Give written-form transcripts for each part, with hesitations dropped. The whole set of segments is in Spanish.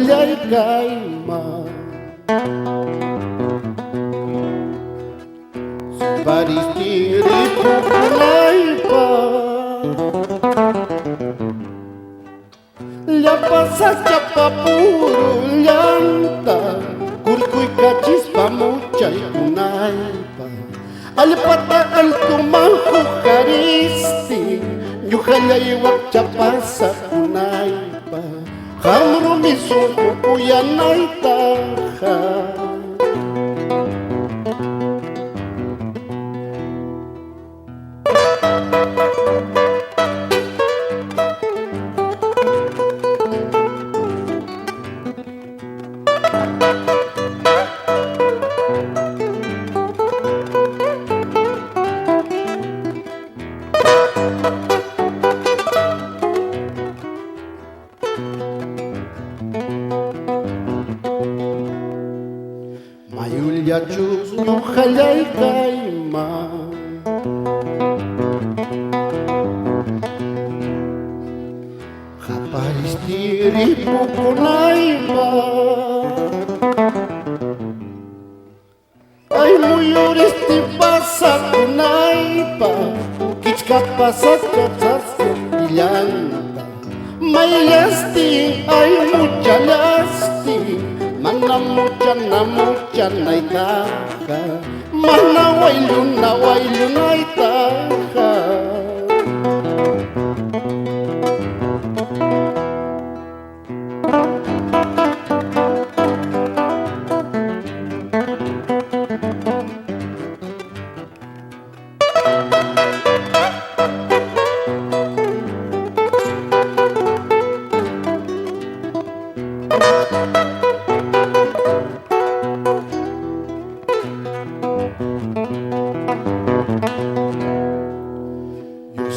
hallay kayma Paristiri pukunaypa Llapasa chapa puro llanta Kurkuy kachispa muchay kunaypa Alpata altumanju karisti Ñuhallay wakchapasa kunaypa Hamru misunku kuyanaytaja Mayulya chus ñuhallay kayma Qaparistiri pukunaypa Ay muyuristi pasakunaypa Kichkat pasachachasqa illanta Maylasti ay muchalasti Mana muchanaytaqa Mana waylunaytaqa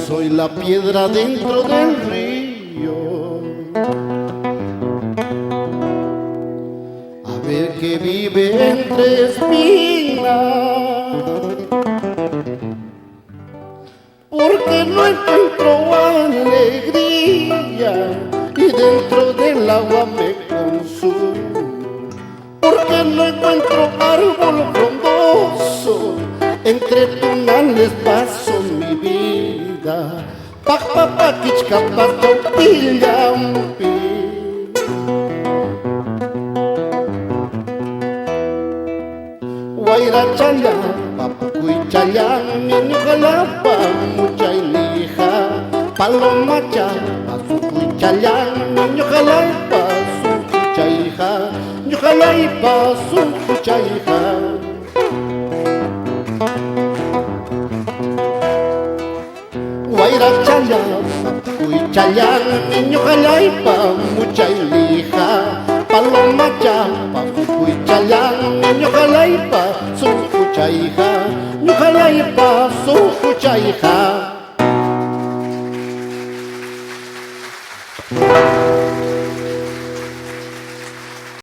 Soy la piedra dentro del río A ver que vive entre espinas Porque no encuentro alegría Y dentro del agua me consumo Porque no encuentro árbol frondoso Entre tunales paso mi vida Pa kichka pa topillampi Wairachalla papukuy challami ñuqalapa muchaynija Palomacha pasukuy challami ñuqalapa sukuchayja Ñuqalaypa sukuchayja Wairachalla papukuy challami ñuqalaypa muchaynija Palomacha pasukuy challami ñuqalaypa sukuchayja Ñuqalaypa sukuchayja